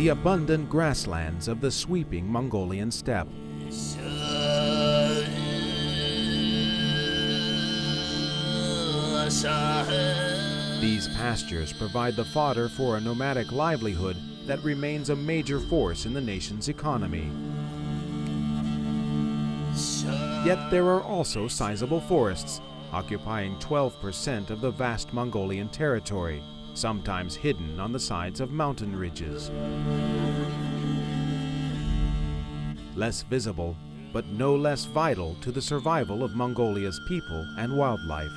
the abundant grasslands of the sweeping Mongolian steppe. These pastures provide the fodder for a nomadic livelihood that remains a major force in the nation's economy. Yet there are also sizable forests, occupying 12% of the vast Mongolian territory, sometimes hidden on the sides of mountain ridges. Less visible, but no less vital to the survival of Mongolia's people and wildlife.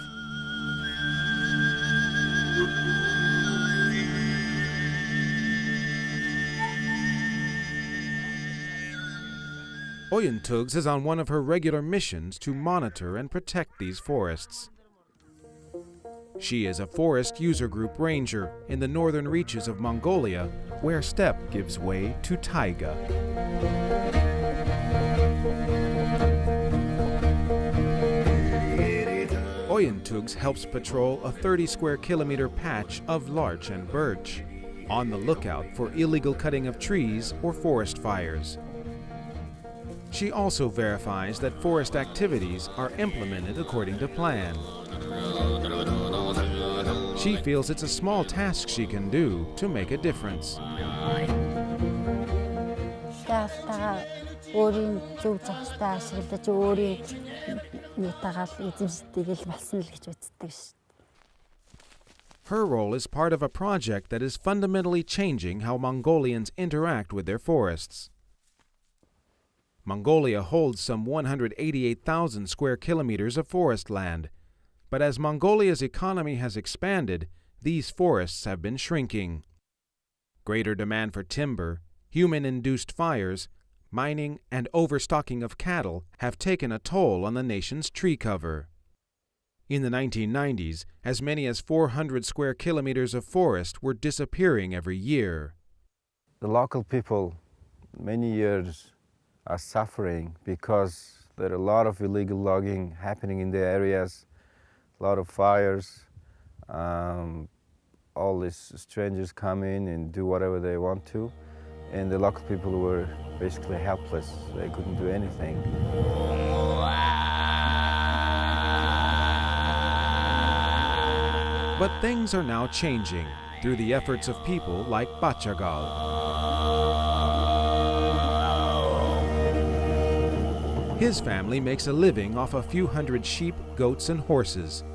Oyuntugs is on one of her regular missions to monitor and protect these forests. She is a forest user group ranger in the northern reaches of Mongolia, where steppe gives way to taiga. Oyuntugs helps patrol a 30-square-kilometer patch of larch and birch, on the lookout for illegal cutting of trees or forest fires. She also verifies that forest activities are implemented according to plan. She feels it's a small task she can do to make a difference. Her role is part of a project that is fundamentally changing how Mongolians interact with their forests. Mongolia holds some 188,000 square kilometers of forest land, but as Mongolia's economy has expanded, these forests have been shrinking. Greater demand for timber, human-induced fires, mining, and overstocking of cattle have taken a toll on the nation's tree cover. In the 1990s, as many as 400 square kilometers of forest were disappearing every year. The local people, many years, are suffering because there are a lot of illegal logging happening in the areas, a lot of fires. All these strangers come in and do whatever they want to, and the local people were basically helpless. They couldn't do anything. But things are now changing through the efforts of people like Bachagal. His family makes a living off a few hundred sheep, goats, and horses.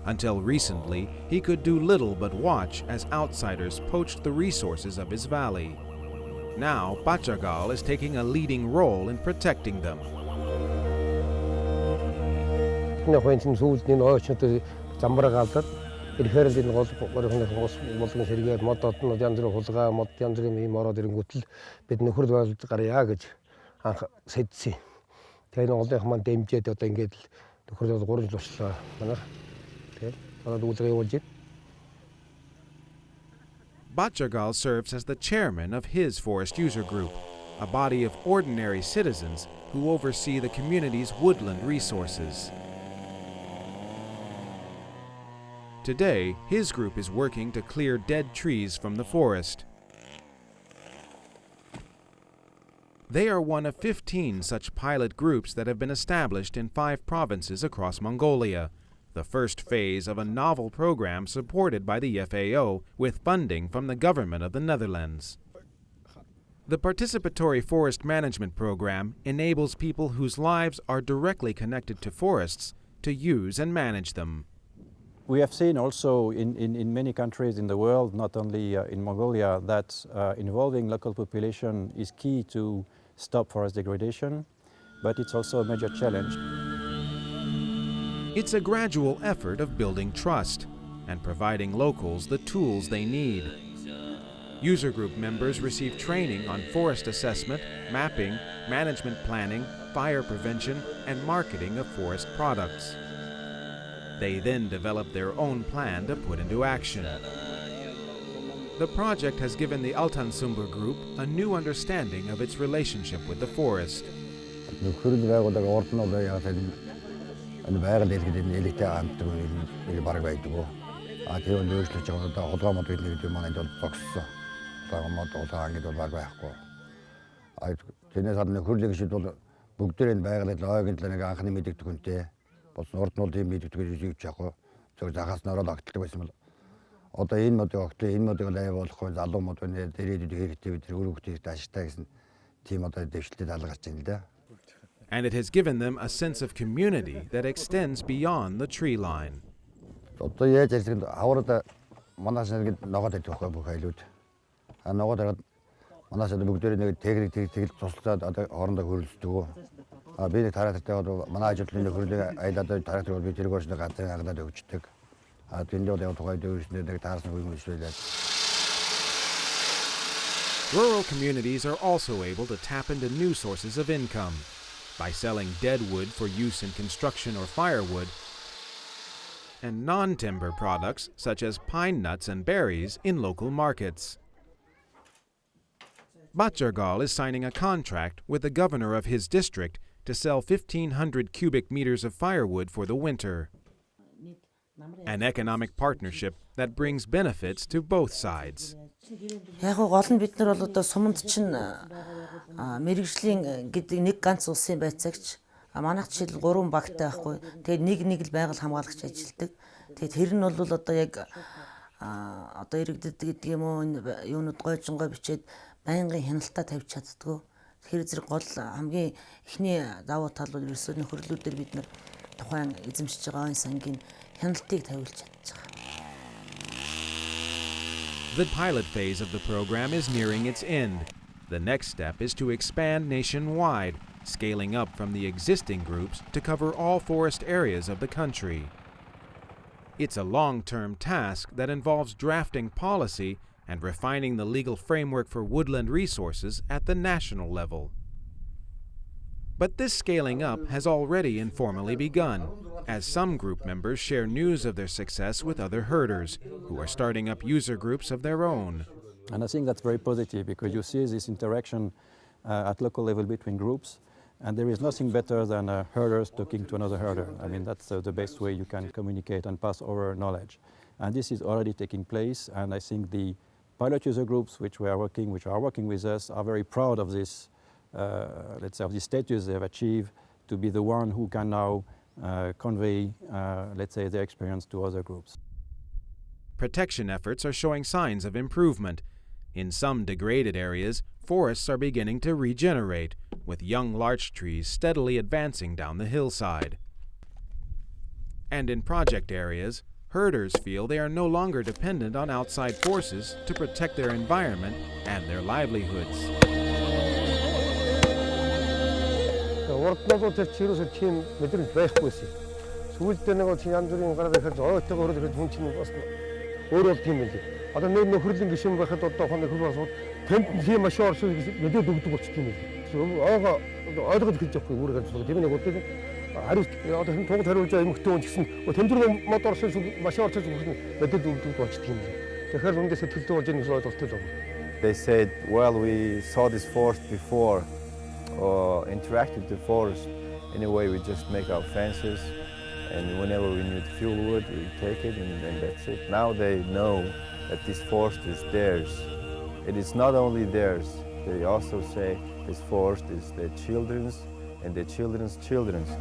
Until recently, he could do little but watch as outsiders poached the resources of his valley. Now, Bachagal is taking a leading role in protecting them. Bachagal serves as the chairman of his forest user group, a body of ordinary citizens who oversee the community's woodland resources. Today, his group is working to clear dead trees from the forest. They are one of 15 such pilot groups that have been established in 5 provinces across Mongolia, the first phase of a novel program supported by the FAO with funding from the government of the Netherlands. The Participatory Forest Management program enables people whose lives are directly connected to forests to use and manage them. We have seen also in many countries in the world, not only in Mongolia, that involving local population is key to stop forest degradation, but it's also a major challenge. It's a gradual effort of building trust and providing locals the tools they need. User group members receive training on forest assessment, mapping, management planning, fire prevention, and marketing of forest products. They then develop their own plan to put into action. The project has given the Altansumbur group a new understanding of its relationship with the forest. улаан гэдэг бол байхгүй. Тэрнээс гадна хөрлийн гişид бол бүгдээрээ байгаль ойгын л нэг анхны мэддэг хүнтэй болсон урд нь бол ийм мэддэг гэж юуч яахгүй. Зөв захаас нөрөө тогтдог байсан бол одоо энэ модыг огтлоо энэ модыг лай болохгүй залуу мод байна дээрээд хэрэгтэй бид өрөөгтэй тааштай гэсэн тийм одоо дэвшлэлд алгарч байна л да. And it has given them a sense of community that extends beyond the tree line. Одоо яаж ярьсан аврал манаас нэг ногоод идэх байхгүй бүх айлууд. Ногоод ороод манаас бүгдээр нэг техник тэгэл туслаад одоо хоорондоо хөрөлцдөг. Би нэг тараатай бол манай ажилтны хөрөлийг айлаад тараатай бол би тэрг орчны газрын хангадад өгчдөг. Тэнд бол яг тухай дөрөвчнээ нэг таарсан үйл ажиллагаа. Rural communities are also able to tap into new sources of income by selling dead wood for use in construction or firewood, and non-timber products such as pine nuts and berries in local markets. Batjargal is signing a contract with the governor of his district to sell 1,500 cubic meters of firewood for the winter. An economic partnership that brings benefits to both sides. Яг гол нь бид нар бол одоо суманд чинь мэрэгжлийн гэдэг нэг ганц улсын байцаагч манайх жишээл 3 багтай байхгүй. Тэгээд нэг л байгаль хамгаалагч ажилладаг. Тэгээд тэр нь бол одоо яг одоо иргэдэд гэдэг юм уу юунууд гойжонгой бичээд байнгын хяналтаа тавьж чаддгүй. Тэгэхээр зэрэг гол хамгийн эхний давуу тал бол ерөөсөө нөхөрлөлүүдээр бид нар тухайн эзэмшиж байгаа энэ сангийн хяналтыг тавиулж чадж байгаа. The pilot phase of the program is nearing its end. The next step is to expand nationwide, scaling up from the existing groups to cover all forest areas of the country. It's a long-term task that involves drafting policy and refining the legal framework for woodland resources at the national level. But this scaling up has already informally begun, as some group members share news of their success with other herders, who are starting up user groups of their own. And I think that's very positive because you see this interaction at local level between groups, and there is nothing better than herders talking to another herder. I mean, that's the best way you can communicate and pass over knowledge. And this is already taking place, and I think the pilot user groups which are working with us are very proud of this, let's say, of the status they have achieved to be the one who can now convey, let's say, their experience to other groups. Protection efforts are showing signs of improvement. In some degraded areas, forests are beginning to regenerate, with young larch trees steadily advancing down the hillside. And in project areas, herders feel they are no longer dependent on outside forces to protect their environment and their livelihoods. Урднууд тэр чирөөс тийм мэдрэмж байхгүйсэн. Сүүлдээ нэг чинь янз бүрийн гараад ирэхэд ойтойгоор ирэхэд хүн чинь бас өөрөө тийм байлээ. Одоо нөхрөлийн гишүүн байхад одоо хоног хөл басууд тэнд тийм маш орсон мэдээд өгдөг болчих тийм байлээ. Оогоо ойлгож хэлж явахгүй үүрэг ажиллах. Тийм нэг үгүй хариулт одоо хэн тугад хариулж байгаа эмэгтэй хүн гэсэн тэмдрэг мод орсон маш орсон хүмүүс мэдээд өгдөг болчих тийм байлээ. Тэгэхээр үндэ сэтгэлдээ болж байгаа ойлголттой л байна. They said, well, we saw this forest before, or interact with the forest. Anyway, we just make our fences, and whenever we need fuel wood, we take it, and that's it. Now they know that this forest is theirs. It is not only theirs, they also say this forest is their children's and their children's children's.